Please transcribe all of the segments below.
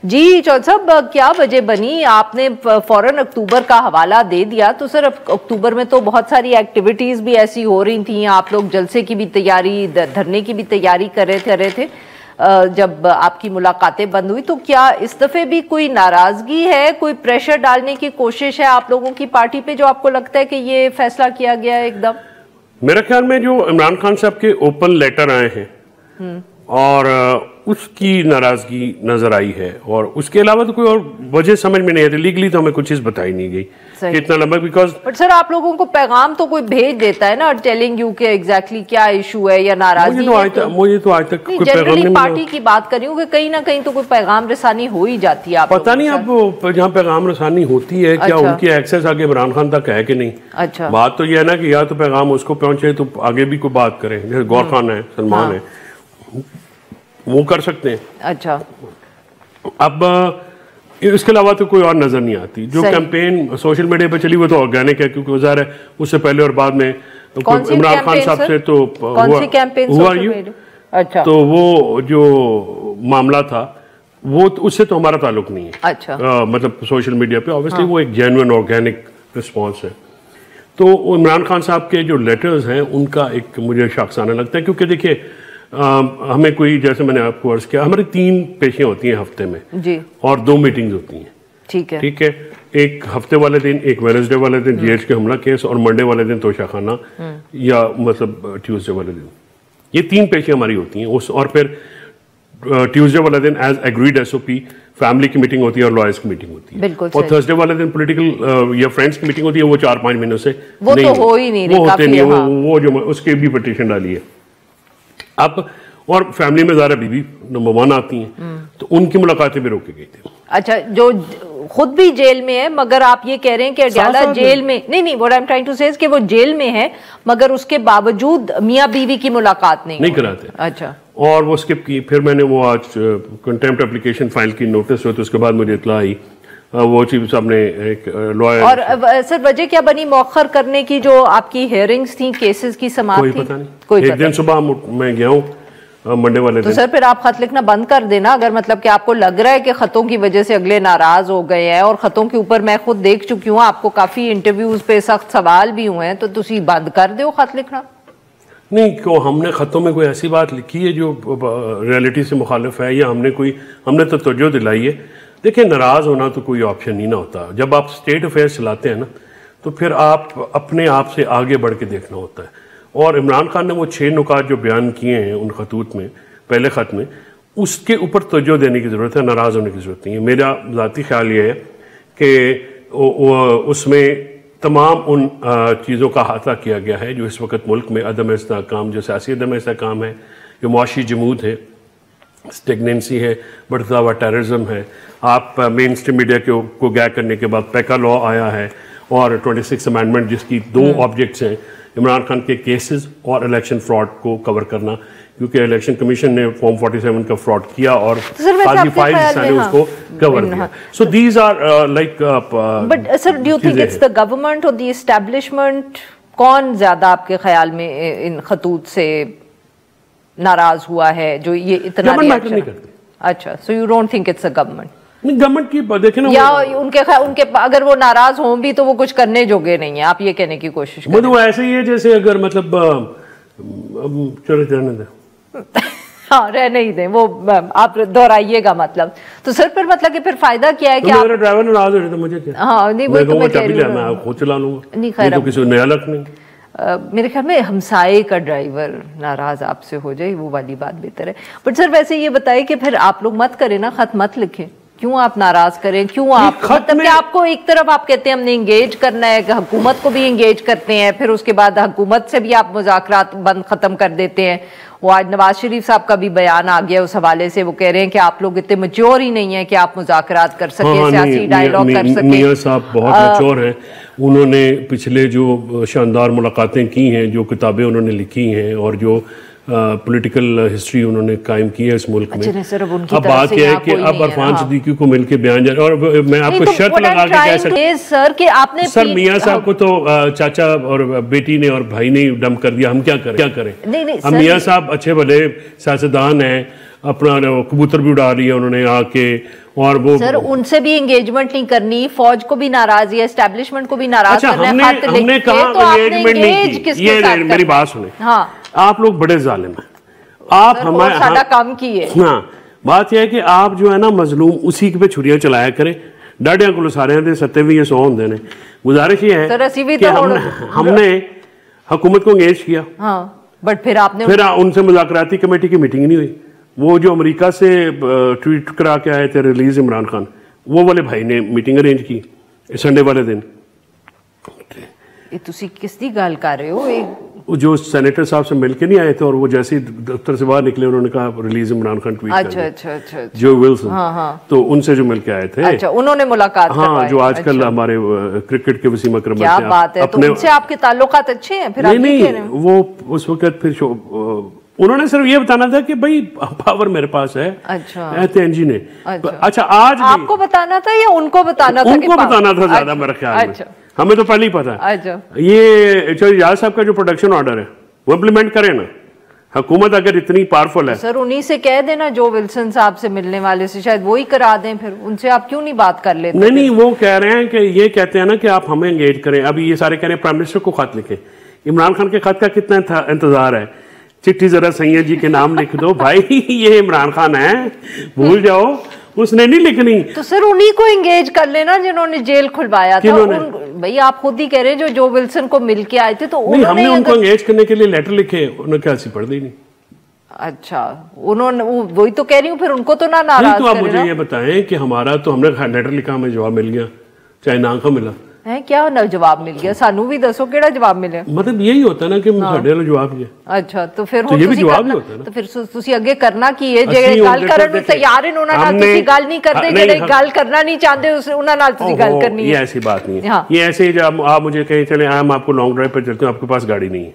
जी चौधरी साहब, क्या वजह बनी? आपने फौरन अक्टूबर का हवाला दे दिया, तो सर अक्टूबर में तो बहुत सारी एक्टिविटीज भी ऐसी हो रही थी, आप लोग जलसे की भी तैयारी, धरने की भी तैयारी कर रहे थे जब आपकी मुलाकातें बंद हुई। तो क्या इस दफे भी कोई नाराजगी है, कोई प्रेशर डालने की कोशिश है आप लोगों की पार्टी पे, जो आपको लगता है कि ये फैसला किया गया है एकदम? मेरे ख्याल में जो इमरान खान साहब के ओपन लेटर आए हैं और उसकी नाराजगी नजर आई है, और उसके अलावा तो कोई और वजह समझ में नहीं आती। लीगली तो हमें कुछ चीज बताई नहीं गई कि इतना लंबा, बिकॉज बट सर आप लोगों को पैगाम तो कोई भेज देता है ना, टेलिंग यू के एग्जैक्टली क्या इशू है या नाराजगी है। मुझे तो आज तक कोई जनरली पार्टी की बात कर रही हूँ कि कहीं ना कहीं तो कोई पैगाम रसानी हो ही जाती है। पता नहीं अब जहाँ पैगाम रसानी होती है क्या उनकी एक्सेस आगे इमरान खान तक है कि नहीं। अच्छा, बात तो यह है ना कि या तो पैगाम उसको पहुंचे तो आगे भी कोई बात करें, जैसे गौर खान है, सलमान है, वो कर सकते हैं। अच्छा, अब इसके अलावा तो कोई और नजर नहीं आती। जो कैंपेन सोशल मीडिया पे चली वो तो ऑर्गेनिक है, क्योंकि ज़ाहिर है उससे पहले और बाद में इमरान खान साहब से तो हुआ ही। अच्छा, तो वो जो मामला था वो तो उससे तो हमारा ताल्लुक नहीं है। अच्छा, मतलब सोशल मीडिया पे ऑब्वियसली वो एक जेन्युइन ऑर्गेनिक रिस्पॉन्स है। तो इमरान खान साहब के जो लेटर्स हैं उनका एक मुझे शाखसाना लगता है, क्योंकि देखिए हमें कोई, जैसे मैंने आपको अर्ज किया, हमारी 3 पेशियां होती हैं हफ्ते में जी, और 2 मीटिंग्स होती हैं। ठीक है, ठीक है। एक हफ्ते वाले दिन, एक वेडनेसडे वाले दिन जीएच के हमला केस, और मंडे वाले दिन तोशाखाना या मतलब ट्यूसडे वाले दिन। ये 3 पेशियां हमारी होती हैं उस, और फिर ट्यूसडे वाले दिन एज एग्रीड एसओपी फैमिली की मीटिंग होती है और लॉयर्स की मीटिंग होती है, और थर्सडे वाले दिन पॉलिटिकल या फ्रेंड्स की मीटिंग होती है। वो 4-5 महीनों से वो नहीं, तो हो ही नहीं, वो होते नहीं है। वो जो उसके भी पिटीशन डाली है अब, और फैमिली में ज़ारा बीबी नंबर 1 आती हैं, तो उनकी मुलाकातें भी रोकी गई थी। अच्छा, जो खुद भी जेल में है, मगर आप ये कह रहे हैं कि अडयाला जेल में नहीं, what I am trying to say कि वो जेल में है मगर उसके बावजूद मियां बीवी की मुलाकात नहीं कराते। अच्छा, और वो स्किप की। फिर मैंने वो आज कंटेम्प्ट एप्लीकेशन फाइल की, नोटिस हुआ, तो उसके बाद मुझे इत्तला आई, वो चीफ साहब ने एक लॉयर। और सर वजह क्या बनी मौखर करने की? जो आपकी हियरिंग्स थी, केसेस की समाप्ति? कोई पता नहीं। एक दिन सुबह मैं गया हूँ मंडे वाले दिन। तो सर फिर आप खत लिखना बंद कर देना, अगर मतलब कि आपको लग रहा है कि खतों की वजह से अगले नाराज हो गए हैं, और खतों के ऊपर मैं खुद देख चुकी हूँ, आपको काफी इंटरव्यूज पे सख्त सवाल भी हुए हैं, तो तुसी बंद कर दो खत लिखना। नहीं, क्यों? हमने खतों में कोई ऐसी बात लिखी है जो रियलिटी से मुखालिफ है, या हमने तो तवज्जो दिलाई है। देखिए, नाराज होना तो कोई ऑप्शन नहीं ना होता। जब आप स्टेट अफेयर्स चलाते हैं ना, तो फिर आप अपने आप से आगे बढ़ के देखना होता है। और इमरान खान ने वो 6 नुकात जो बयान किए हैं उन खतूत में, पहले खत में, उसके ऊपर तवज्जो देने की ज़रूरत है, नाराज़ होने की ज़रूरत नहीं है। मेरा ज़ाती ख्याल ये है कि उसमें तमाम उन चीज़ों का अहाता किया गया है जो इस वक्त मुल्क में अदम इस्तेहकाम, जो सियासी अदम इस्तेहकाम है, जो मुआशी जमूद है, स्टेगनेंसी है, बढ़ता हुआ टेररिज्म है। आप मेन स्ट्रीम मीडिया को गैग करने के बाद पैका लॉ आया है, और 26 अमेंडमेंट, जिसकी 2 ऑब्जेक्ट्स हैं, इमरान खान के केसेस और इलेक्शन फ्रॉड को कवर करना, क्योंकि इलेक्शन कमीशन ने फॉर्म 47 का फ्रॉड किया और काजी फाइल्स ने उसको कवर किया। So these are like, but sir do you think it's the government और द एस्टैब्लिशमेंट, कौन ज्यादा आपके ख्याल में इन खतूत से नाराज हुआ है जो ये इतना मैटर नहीं करती? अच्छा, so you don't think it's a government? Government की देखें ना, या उनके अगर वो नाराज हों भी तो वो कुछ करने जोगे नहीं है, आप ये कहने की कोशिश कर रहे हैं? ऐसे ही है जैसे अगर मतलब चलो रहने दें। हाँ, रहने ही दें, वो आप दोहराइएगा मतलब। तो सर फिर मतलब कि फिर फायदा क्या है कि मेरा ड्राइवर नाराज हो रहा था, मुझे क्या? हाँ नहीं, वो तो मैं कह रही हूं, मैं खुद चला लूंगा, नहीं खैर, तो किसी नया लक नहीं। मेरे ख्याल में हमसाये का ड्राइवर नाराज आपसे हो जाए, वो वाली बात बेहतर है। बट सर वैसे ये बताइए कि फिर आप लोग मत करें ना, खत मत लिखें, क्यों आप नाराज करें? क्यों आप मतलब कि आपको एक तरफ आप कहते हैं हमने इंगेज करना है, हुकूमत को भी इंगेज करते हैं, फिर उसके बाद हुकूमत से भी आप मुज़ाकरात बंद खत्म कर देते हैं। वो आज नवाज शरीफ साहब का भी बयान आ गया उस हवाले से, वो कह रहे हैं कि आप लोग इतने मैच्योर ही नहीं है कि आप मुज़ाकरात कर सकें, सियासी डायलॉग कर सकें। मियां साहब बहुत मैच्योर हैं, उन्होंने पिछले जो शानदार मुलाकातें की हैं, जो किताबें उन्होंने लिखी हैं, और जो पॉलिटिकल हिस्ट्री उन्होंने कायम की है इस मुल्क में। अब बात यह है कि अब अरफान सिद्दीकी को मिलके बयान जारी, और मैं आपको शर्त लगा के कह सकता सर कि आपने सर मियां साहब को तो चाचा और बेटी ने और भाई ने डंप कर दिया, हम क्या करें? अब मियां साहब अच्छे भले सियासतदान हैं, अपना कबूतर भी उड़ा रही है उन्होंने आके, और वो सर उनसे भी एंगेजमेंट नहीं करनी, फौज को भी नाराज या एस्टेब्लिशमेंट को भी नाराज करना है, हमने कहा तो आपने एंगेजमेंट नहीं की। ये मेरी बात सुने, हाँ आप लोग बड़े जालिम हैं, आप हमारे सारा काम किए। हाँ, बात यह है कि आप जो है ना मजलूम उसी पे छुरियां चलाया करें, डाडियां को सारे दे सत्ते भी 100 होंगे ने। गुजारिश ये है कि हमने हुकूमत को एंगेज किया, हाँ, बट फिर आपने उनसे मुज़ाकराती कमेटी की मीटिंग नहीं हुई। वो जो अमेरिका से ट्वीट करा के आए थे रिलीज इमरान खान, वो वाले भाई ने मीटिंग अरेंज की संडे वाले दिन। तुसी किसकी गल कर रहे हो? जो सेनेटर साहब से मिलके नहीं आए थे और वो जैसे ही दफ्तर से बाहर निकले उन्होंने कहा रिलीज इमरान खान ट्वीट अच्छा, जो विल्सन, हाँ। तो उनसे जो मिलके आए थे, अच्छा, उन्होंने मुलाकात हाँ, जो आजकल हमारे क्रिकेट के वसीम अकरम, क्या बात है, तो उनसे आपके ताल्लुकात अच्छे हैं? फिर नहीं, वो उस वक्त फिर उन्होंने सिर्फ ये बताना था कि भाई पावर मेरे पास है। अच्छा, जी ने अच्छा आज आपको बताना था या उनको बताना था? उनको बताना था ज्यादा मेरे ख्याल में, हमें तो पहले ही पता है। ये इजाज साहब का जो प्रोटेक्शन ऑर्डर है वो इम्प्लीमेंट करें ना, हुकूमत अगर इतनी पावरफुल है। सर उन्हीं से कह देना, जो विल्सन साहब से मिलने वाले से, शायद वो ही करा दें, फिर उनसे आप क्यों नहीं बात कर लेते? नहीं, वो कह रहे हैं कि ये कहते हैं ना कि आप हमें एंगेज करें। अभी ये सारे कह रहे हैं प्राइम मिनिस्टर को खत लिखें। इमरान खान के खत का कितना इंतजार है? चिट्ठी जरा सैयद जी के नाम लिख दो भाई, ये इमरान खान है, भूल जाओ, उसने नहीं लिखनी। तो सर उन्हीं को एंगेज कर लेना जिन्होंने जेल खुलवाया था। भाई आप खुद ही कह रहे हैं जो विल्सन को मिलके आए थे, तो हमने उनको एंगेज करने के लिए लेटर लिखे, उन्होंने क्या सी पढ़ दी नहीं। अच्छा, उन्होंने वही तो कह रही हूँ, फिर उनको तो ना नाराज। तो आप मुझे ये बताएं कि हमारा तो हमने लेटर लिखा, हमें जवाब मिल गया, चाहे ना का मिला है, क्या ना जवाब मिल गया? सानू भी दसो केड़ा जवाब मिले। मतलब यही होता है ना कि साडे वाला जवाब ही है। अच्छा, तो फिर ये भी जवाब ही होता है ना। तो फिर तुसी अगे करना की है? ਜਿਹੜੇ ਗੱਲ ਕਰਨ ਨੂੰ ਤਿਆਰ ਹਨ ਉਹਨਾਂ ਨਾਲ ਤੁਸੀਂ ਗੱਲ नहीं करते, ਜਿਹੜੇ ਗੱਲ करना नहीं चाहते ਉਹਨਾਂ ਨਾਲ ਤੁਸੀਂ ਗੱਲ करनी है। ये ऐसी बात नहीं है, ये ऐसे जब आप मुझे कहें चले हम आपको लॉन्ग ड्राइव पर चलते हैं, आपके पास गाड़ी नहीं है,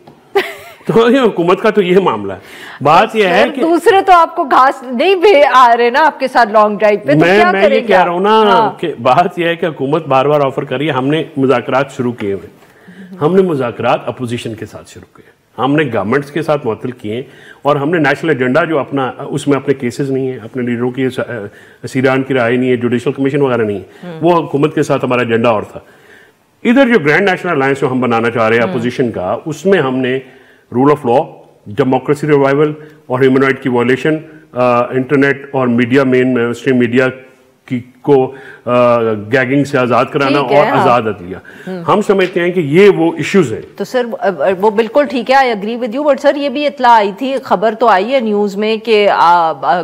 तो ये हुकूमत का तो ये मामला है। बात ये है कि दूसरे तो आपको घास नहीं आ रहे ना आपके साथ लॉन्ग ड्राइव पे, तो क्या मैं ये कह रहा हूँ ना कि बात ये है कि हुकूमत बार बार ऑफर कर रही है। हमने मुज़ाकरात शुरू किए हुए, हमने मुज़ाकरात अपोजिशन के साथ शुरू किए, हमने गवर्नमेंट्स के साथ मुअत्तल किए, और हमने नेशनल एजेंडा जो अपना, उसमें अपने केसेस नहीं है, अपने लीडरों की सीरान की राय नहीं है, जुडिशल कमीशन वगैरह नहीं है, वो हुकूमत के साथ हमारा एजेंडा और था। इधर जो ग्रैंड नेशनल अलायंस जो हम बनाना चाह रहे हैं अपोजिशन का, उसमें हमने rule of law, democracy revival और ह्यूमन राइट की वॉयलेशन, इंटरनेट और मीडिया, मेन स्ट्रीम मीडिया को गैगिंग से आज़ाद कराना और आज़ाद अदलिया, हम समझते हैं कि ये वो इश्यूज हैं। तो सर वो बिल्कुल ठीक है, I agree with you, but sir ये भी इत्तला आई थी, खबर तो आई है न्यूज़ में कि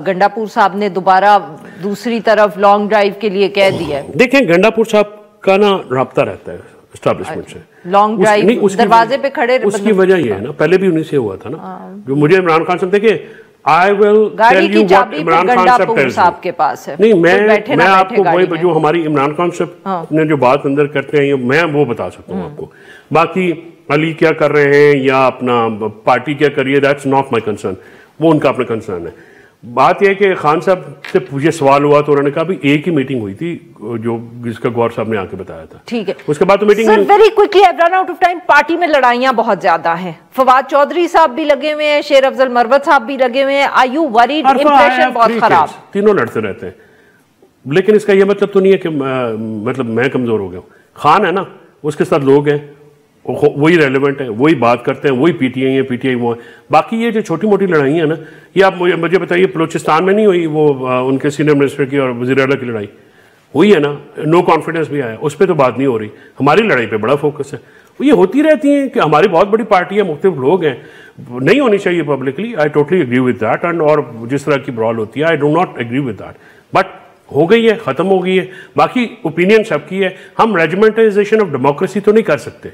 गंडापुर साहब ने दोबारा दूसरी तरफ लॉन्ग ड्राइव के लिए कह दिया है। देखें, गंडापुर साहब का ना राब्ता रहता है एस्टैब्लिशमेंट से, लॉन्ग ड्राइव दरवाजे पे खड़े, उसकी वजह ये है ना, पहले भी उन्हीं से हुआ था ना, जो मुझे इमरान खान साहब देखे, I will tell you what Imran Khan साहब के पास है। नहीं, मैं आपको वही जो हमारी इमरान खान साहब ने जो बात अंदर करते हैं मैं वो बता सकता हूँ आपको। बाकी अली क्या कर रहे हैं या अपना पार्टी क्या कर रही है, दैट्स नॉट माई कंसर्न, वो उनका अपना कंसर्न है। बात यह कि खान साहब से मुझे सवाल हुआ तो उन्होंने कहा भी एक ही मीटिंग हुई थी, जो जिसका गौर साहब ने आके बताया था। ठीक है, उसके बाद तो meeting sir very quickly, I run out of time. Party में लड़ाइयां बहुत ज्यादा हैं, फवाद चौधरी साहब भी लगे हुए हैं, शेर अफजल मरवत साहब भी लगे हुए हैं, आर यू वरीड? इंप्रेशन बहुत खराब, तीनों लड़ते रहते हैं, लेकिन इसका यह मतलब तो नहीं है कि मतलब मैं कमजोर हो गया हूँ। खान है ना, उसके साथ लोग हैं, वही रेलेवेंट है, वही बात करते हैं, वही पीटीआई है, पीटीआई वो है। बाकी ये जो छोटी मोटी लड़ाई है ना, ये आप मुझे बताइए, बलूचिस्तान में नहीं हुई वो उनके सीनियर मिनिस्टर की और वज़ीर आला की लड़ाई हुई है ना, नो कॉन्फिडेंस भी आया, उस पर तो बात नहीं हो रही। हमारी लड़ाई पे बड़ा फोकस है। ये होती रहती है कि हमारी बहुत बड़ी पार्टी है, मुख्तलिफ लोग हैं, नहीं होनी चाहिए publicly, I totally agree with that, and और जिस तरह की ब्रॉल होती है, I do not agree with that, but हो गई है, खत्म हो गई है। बाकी ओपिनियन सबकी है, हम रेजिमेंटाइजेशन ऑफ डेमोक्रेसी तो नहीं कर सकते,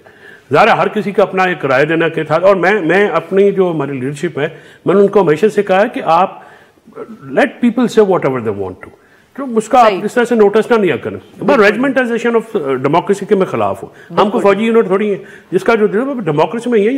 ज़ाहिर हर किसी का अपना एक राय देना के था। और मैं अपनी जो हमारी लीडरशिप है, मैंने उनको हमेशा से कहा है कि आप let people say whatever they want to, तो उसका आप इस तरह से नोटिस ना लिया करें। बट रेजिमेंटाइजेशन ऑफ डेमोक्रेसी के मैं खिलाफ हूँ। हमको फौजी यूनिट थोड़ी है जिसका जो डेमोक्रेसी में यही